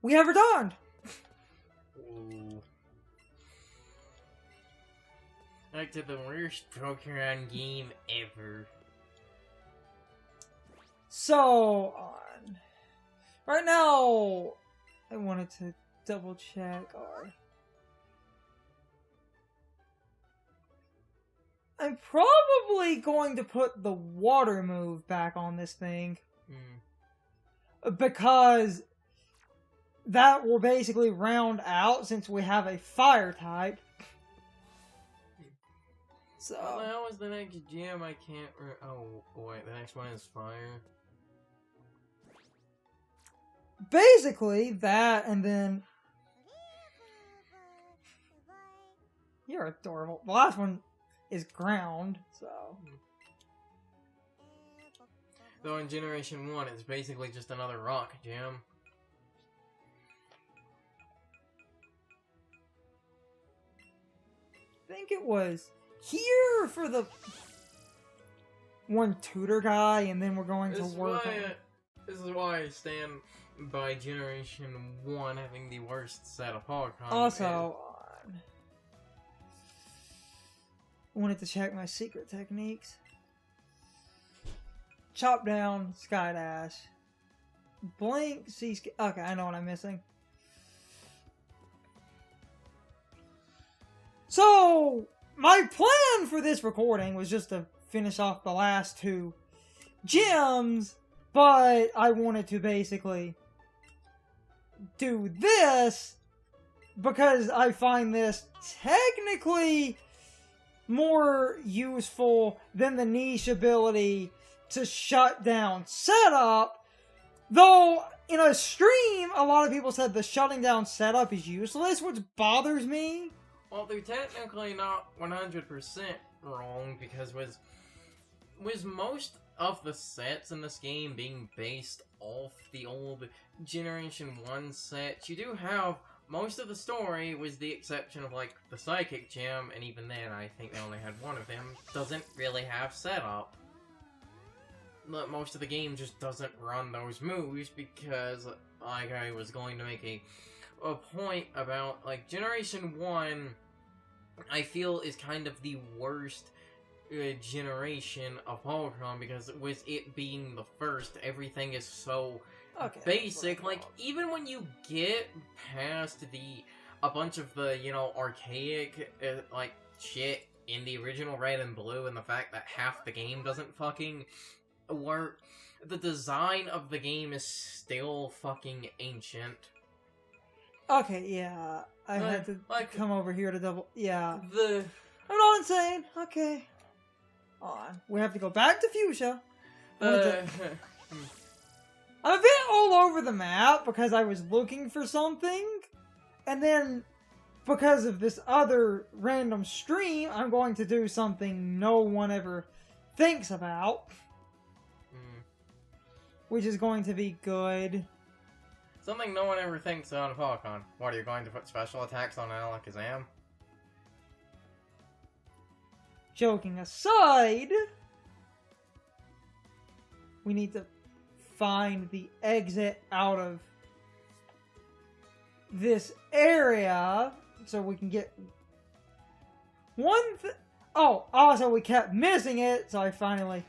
we have returned. Ooh. Back to the worst Pokemon game ever. So, right now, I wanted to double check our... I'm probably going to put the water move back on this thing. Because that will basically round out since we have a fire type. So... What the hell was the next gym? I can't oh, wait, the next one is fire. Basically, that, and then... You're adorable. The last one is ground, so... Though in Generation 1, it's basically just another rock gym. I think it was here for the one tutor guy, and then we're going to work on... This is why I stand by Generation 1 having the worst set of Pokemon. Also, I wanted to check my secret techniques. Chop down, Sky Dash. Blink, okay, I know what I'm missing. So, my plan for this recording was just to finish off the last two gyms, but I wanted to basically do this because I find this technically more useful than the niche ability to shut down setup. Though, in a stream, a lot of people said the shutting down setup is useless, which bothers me. Well, they're technically not 100% wrong, because with most of the sets in this game being based off the old Generation 1 sets, you do have most of the story, with the exception of, like, the Psychic Gym, and even then, I think they only had one of them, doesn't really have setup. Most of the game just doesn't run those moves, because, like, I was going to make a point about, like, Generation 1, I feel, is kind of the worst generation of Pokemon, because with it being the first, everything is so basic. Like, even when you get past a bunch of the, you know, archaic, like, shit in the original Red and Blue, and the fact that half the game doesn't fucking work, the design of the game is still fucking ancient. Okay, yeah. I had to come over here to double... Yeah. I'm not insane. Okay. On. We have to go back to Fuchsia. I'm a bit all over the map because I was looking for something. And then, because of this other random stream, I'm going to do something no one ever thinks about. Which is going to be good. Something no one ever thinks on Pokemon. What, are you going to put special attacks on Alakazam? Joking aside, we need to find the exit out of this area so we can get oh, also we kept missing it, so I finally...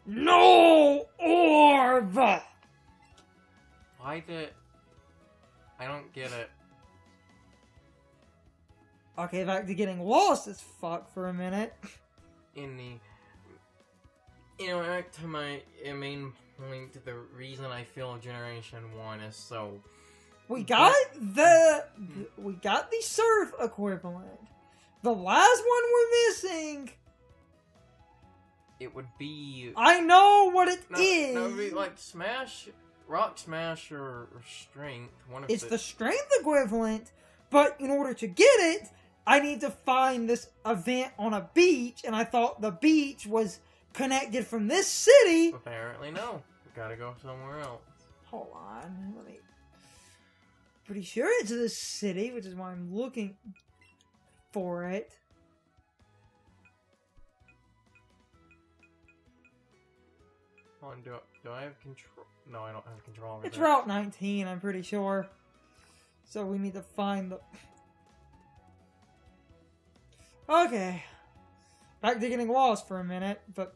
No orb! Why did... I don't get it. Okay, back to getting lost as fuck for a minute. In the... You know, back to my main point, the reason I feel Generation 1 is so... We got the surf equivalent. The last one we're missing... It would be... I know what it is! No, it would be like Smash... Rock Smash or Strength. It's the Strength equivalent, but in order to get it, I need to find this event on a beach, and I thought the beach was connected from this city. Apparently no. We gotta go somewhere else. Hold on. Let me... Pretty sure it's this city, which is why I'm looking for it. Hold on, do I have control? No, I don't have control over It's that. Route 19, I'm pretty sure. So we need to find the... Okay. Back to getting lost for a minute, but...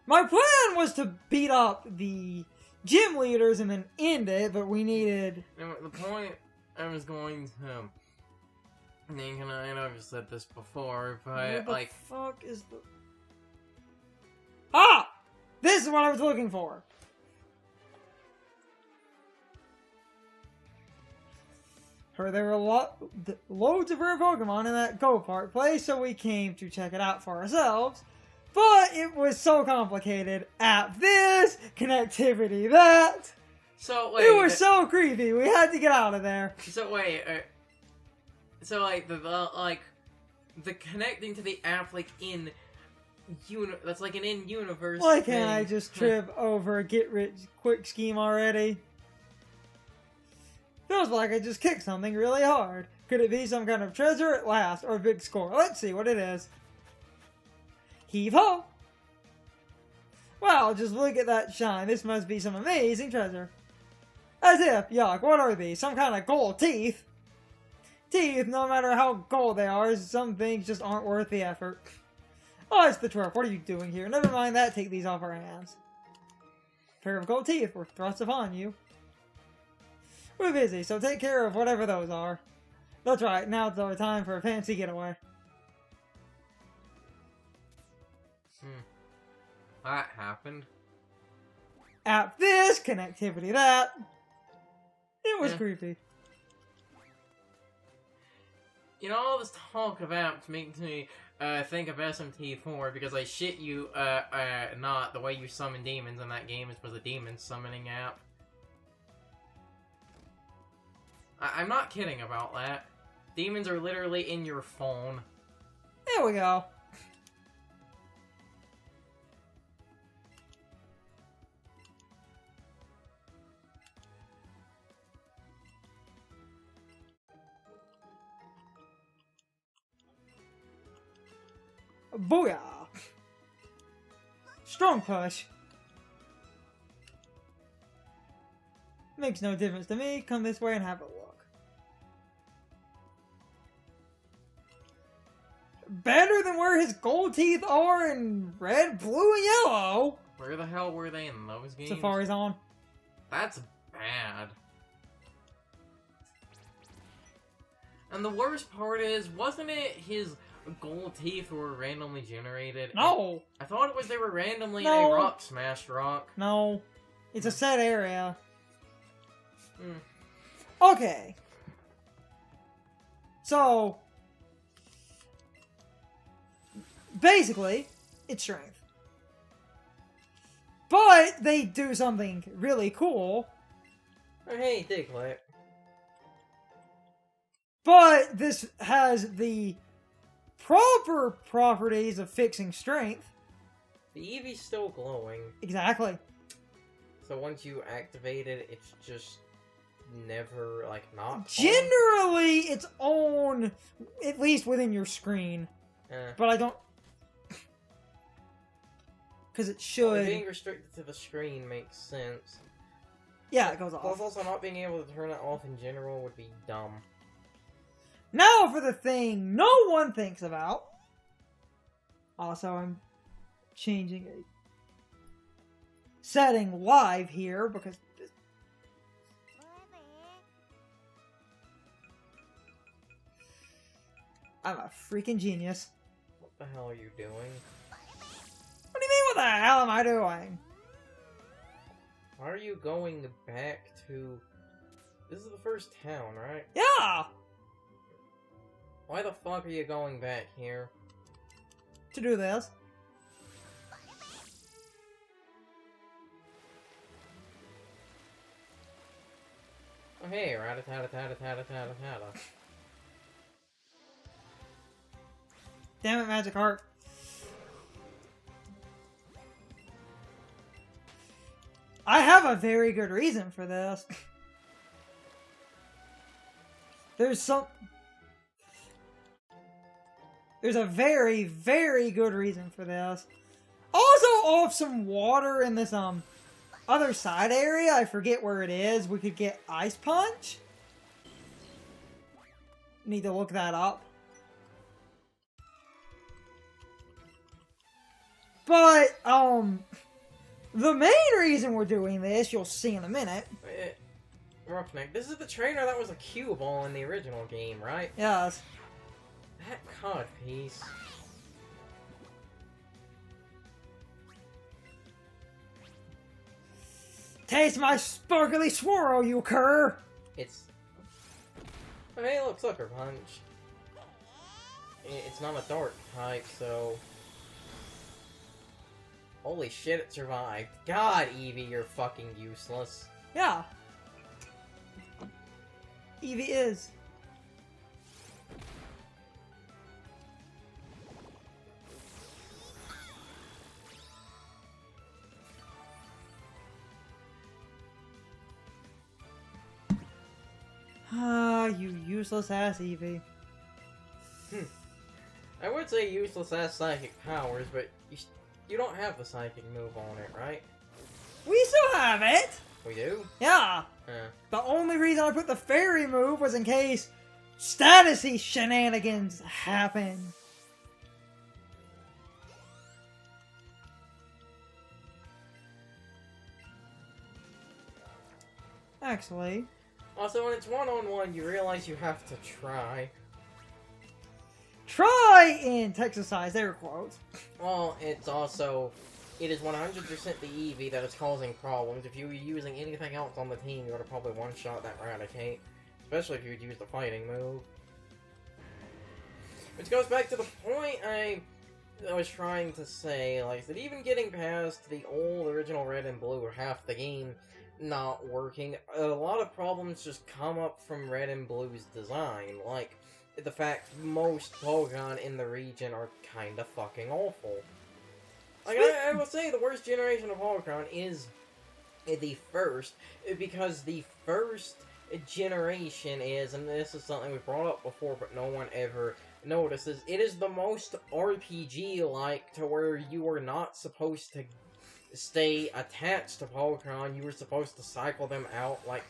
My plan was to beat up the gym leaders and then end it, but we needed... The point I was going to... Nick and I know I've said this before, but, What the fuck is the... Ah! This is what I was looking for! Heard there were loads of rare Pokemon in that go-kart place, so we came to check it out for ourselves. But it was so complicated. App this, connectivity that. So, wait. It was so creepy, we had to get out of there. So, wait, so, like, the connecting to the app, like, that's like an in-universe Why thing. can't I just trip over a get-rich-quick scheme already? Feels like I just kicked something really hard. Could it be some kind of treasure at last, or a big score? Let's see what it is. Heave-ho! Wow, just look at that shine. This must be some amazing treasure. As if, yuck, what are these? Some kind of gold teeth? Teeth, no matter how gold they are, some things just aren't worth the effort. Oh, it's the twerp. What are you doing here? Never mind that, take these off our hands. Pair of gold teeth were thrust upon you. We're busy, so take care of whatever those are. That's right, now it's our time for a fancy getaway. That happened. App this, connectivity that. It was creepy. You know, all this talk of apps makes me think of SMT4 because I shit you not, the way you summon demons in that game was a demon summoning app. I'm not kidding about that. Demons are literally in your phone. There we go. Booyah! Strong push. Makes no difference to me. Come this way and have a look. Better than where his gold teeth are in red, blue, and yellow. Where the hell were they in those games? Safari's on. That's bad. And the worst part is, wasn't it his gold teeth were randomly generated? No! I thought it was they were randomly in No. a rock smashed rock. No. It's a set area. Mm. Okay. So, basically, it's strength. But they do something really cool. Oh, hey, Diglett. But this has the proper properties of fixing strength. The Eevee's still glowing. Exactly. So once you activate it, it's just never, like, not on? Generally, it's on, at least within your screen. But I don't... Because it should... Being restricted to the screen makes sense. Yeah, it goes off. Plus, also not being able to turn it off in general would be dumb. Now for the thing no one thinks about. Also, I'm changing a setting live here because I'm a freaking genius. What the hell are you doing? What do you mean, what the hell am I doing? Why are you going back to... This is the first town, right? Yeah! Why the fuck are you going back here? To do this. Oh hey, rat-a-tat-a-tat-a-tat-a-tat-a-tat-a. Damn it, Magic Heart. I have a very good reason for this. There's a very, very good reason for this. Also, off some water in this, other side area, I forget where it is, we could get Ice Punch. Need to look that up. But, the main reason we're doing this, you'll see in a minute. Roughneck, this is the trainer that was a cue ball in the original game, right? Yes. That cod piece. Taste my sparkly swirl, you cur! It's... Hey, look, Sucker Punch. It's not a dark type, so... Holy shit, it survived. God, Eevee, you're fucking useless. Yeah. Eevee is. Ah, you useless ass Eevee. I would say useless ass psychic powers, but you don't have the psychic move on it, right? We still have it! We do? Yeah! The only reason I put the fairy move was in case statusy shenanigans happen. Actually... Also, when it's one-on-one, you realize you have to try. Try and exercise air quotes. Well, it's also... It is 100% the Eevee that is causing problems. If you were using anything else on the team, you would have probably one-shot that Raticate. Especially if you would use the fighting move. Which goes back to the point I was trying to say, like, that even getting past the old original Red and Blue, or half the game not working, a lot of problems just come up from Red and Blue's design, like the fact most Pokemon in the region are kinda fucking awful. Like, I will say the worst generation of Pokemon is the first, because the first generation is, and this is something we brought up before but no one ever notices, it is the most RPG-like, to where you are not supposed to stay attached to Pokemon, you were supposed to cycle them out like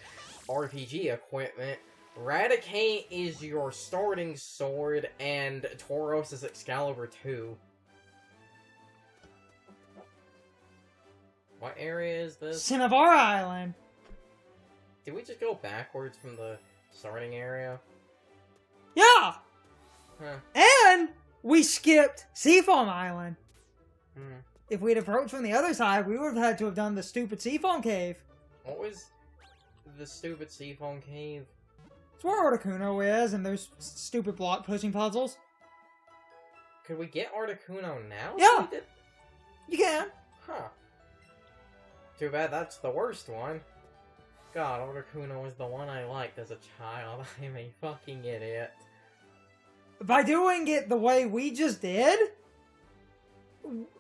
RPG equipment. Raticate is your starting sword, and Tauros is Excalibur 2. What area is this? Cinnabar Island. Did we just go backwards from the starting area? Yeah! Huh. And we skipped Seafoam Island. If we'd approached from the other side, we would have had to have done the stupid Seafoam Cave. What was the stupid Seafoam Cave? It's where Articuno is, and those stupid block-pushing puzzles. Could we get Articuno now? Yeah! You can. Huh. Too bad that's the worst one. God, Articuno is the one I liked as a child. I'm a fucking idiot. By doing it the way we just did,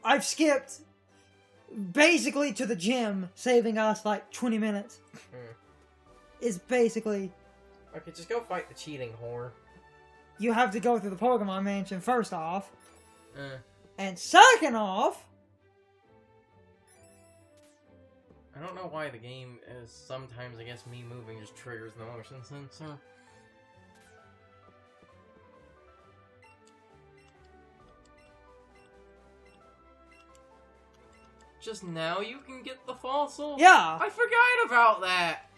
I've skipped basically to the gym, saving us like 20 minutes. Is basically... Okay, just go fight the cheating whore. You have to go through the Pokemon Mansion first off. And second off... I don't know why the game is sometimes, I guess, me moving just triggers the motion sensor. Just now you can get the fossil? Yeah! I forgot about that!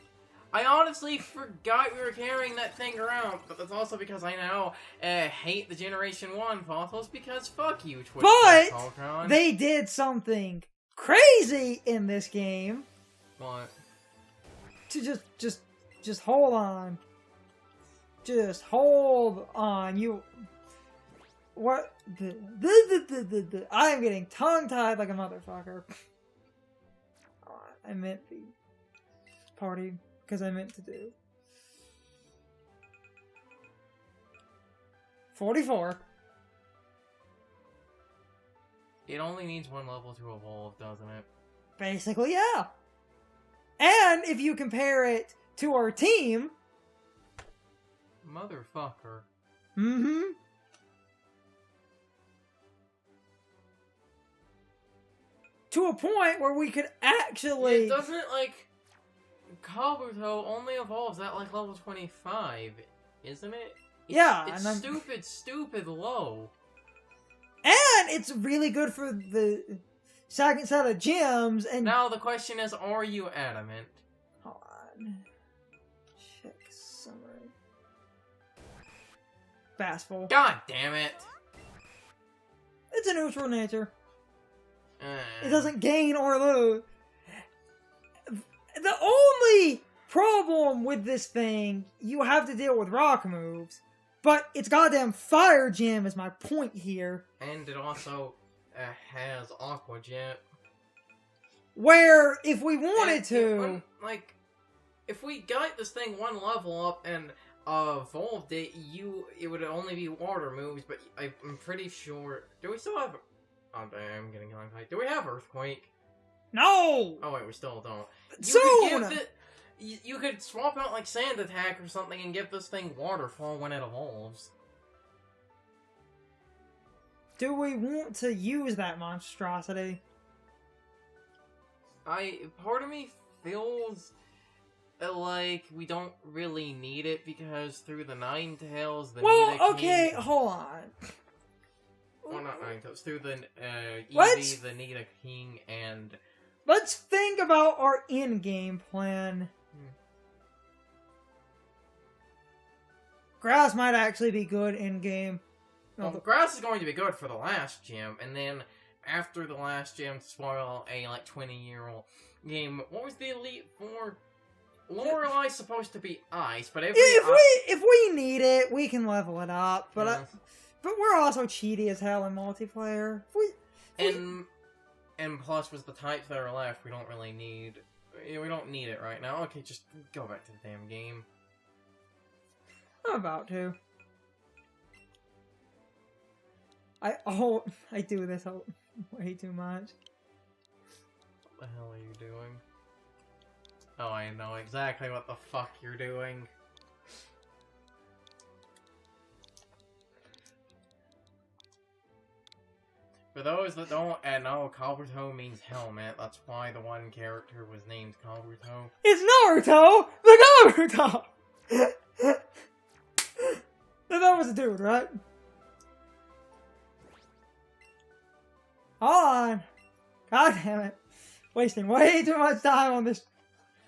I honestly forgot we were carrying that thing around, but that's also because I now hate the Generation 1 fossils, because fuck you, Twitch. But Pokemon. They did something crazy in this game. What? To just hold on. Just hold on. You... What? I am getting tongue-tied like a motherfucker. I meant the party, because I meant to do. 44. It only needs one level to evolve, doesn't it? Basically, yeah. And if you compare it to our team... Motherfucker. Mm-hmm. to a point where we could actually... It doesn't, like... Kabuto only evolves at, like, level 25, isn't it? It's stupid low. And it's really good for the second set of gyms, and... Now the question is, are you adamant? Hold on. Check summary. Fastful. God damn it! It's a neutral nature. It doesn't gain or lose. The only problem with this thing, you have to deal with rock moves. But it's goddamn Fire Gym is my point here. And it also has Aqua Jet. Where, if we wanted to... If we got this thing one level up and evolved it, it would only be water moves, but I'm pretty sure... Do we still have... Oh, damn, I'm getting tongue-tied. Do we have Earthquake? No! Oh, wait, we still don't. Soon! You could swap out, like, Sand Attack or something and give this thing Waterfall when it evolves. Do we want to use that monstrosity? Part of me feels like we don't really need it because through the Ninetales, the Well, okay, hold on. Well, not Ninetales, through the Eevee, the Nidoking, and... Let's think about our in-game plan. Grass might actually be good in-game. Well, grass is going to be good for the last gym, and then after the last gym, to spoil a, like, 20-year-old game, what was the Elite Four? Lorelai's supposed to be ice, but if we need it, we can level it up, but but we're also cheaty as hell in multiplayer. And plus, with the types that are left, we don't really need... We don't need it right now. Okay, just go back to the damn game. I'm about to. I do this way too much. What the hell are you doing? Oh, I know exactly what the fuck you're doing. For those that don't know, Kabuto means helmet. That's why the one character was named Kabuto. It's Naruto! The Naruto! That was a dude, right? Hold on. God damn it. Wasting way too much time on this.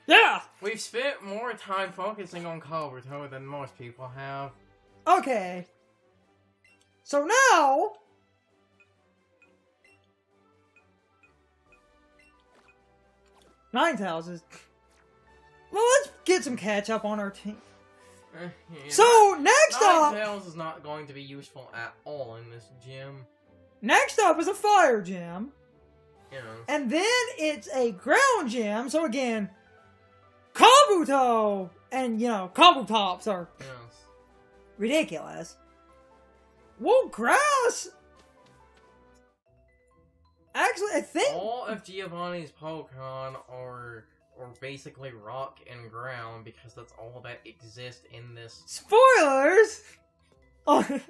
Yeah! We've spent more time focusing on Kabuto than most people have. Okay. So now... Ninetales is... Well, let's get some catch up on our team. Yeah. So, next up... Ninetales is not going to be useful at all in this gym. Next up is a fire gym. Yeah. And then it's a ground gym. So again, Kabuto and, Kabutops are ridiculous. Well, grass... Actually, I think... All of Giovanni's Pokemon are basically rock and ground because that's all that exists in this... Spoilers! Oh.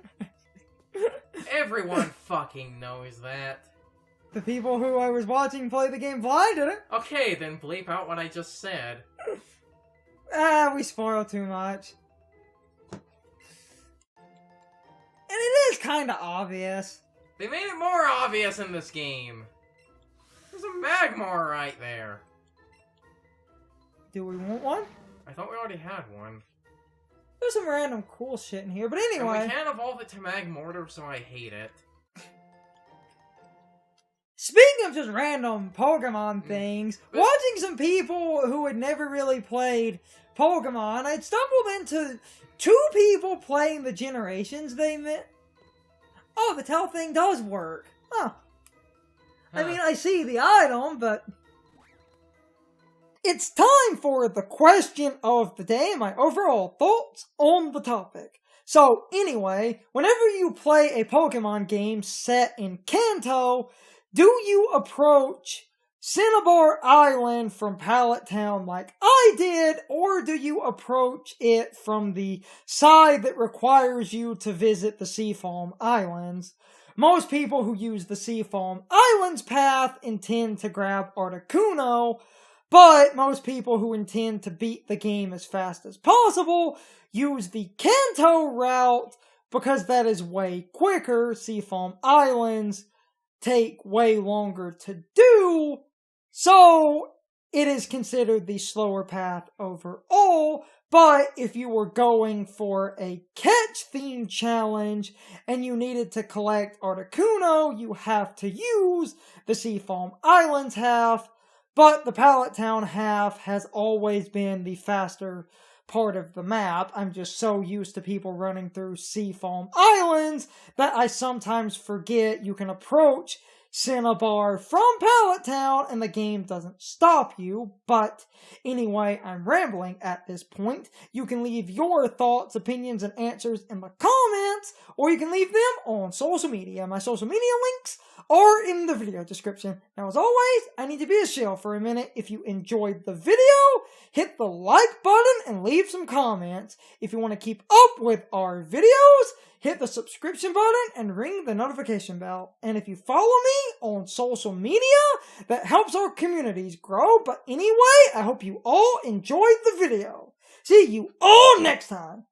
Everyone fucking knows that. The people who I was watching play the game blind didn't. Okay, then bleep out what I just said. We spoil too much. And it is kind of obvious. They made it more obvious in this game. There's a Magmar right there. Do we want one? I thought we already had one. There's some random cool shit in here, but anyway. And we can't evolve it to Magmortar, so I hate it. Speaking of just random Pokemon things, watching some people who had never really played Pokemon, I'd stumbled into two people playing the generations they met. Oh, the tail thing does work. Huh. I mean, I see the item, but... It's time for the question of the day, my overall thoughts on the topic. So, anyway, whenever you play a Pokemon game set in Kanto, do you approach Cinnabar Island from Pallet Town like I did, or do you approach it from the side that requires you to visit the Seafoam Islands? most people who use the Seafoam Islands path intend to grab Articuno, but most people who intend to beat the game as fast as possible use the Kanto route because that is way quicker. Seafoam Islands take way longer to do, so it is considered the slower path overall. But if you were going for a catch-themed challenge and you needed to collect Articuno, you have to use the Seafoam Islands half, but the Pallet Town half has always been the faster part of the map. I'm just so used to people running through Seafoam Islands that I sometimes forget you can approach Cinnabar from Pallet Town and the game doesn't stop you. But anyway, I'm rambling at this point. You can leave your thoughts, opinions, and answers in the comments, or you can leave them on social media. My social media links are in the video description. Now, as always, I need to be a shill for a minute. If you enjoyed the video, hit the like button and leave some comments. If you want to keep up with our videos, hit the subscription button and ring the notification bell. And if you follow me on social media, that helps our communities grow. But anyway, I hope you all enjoyed the video. See you all next time.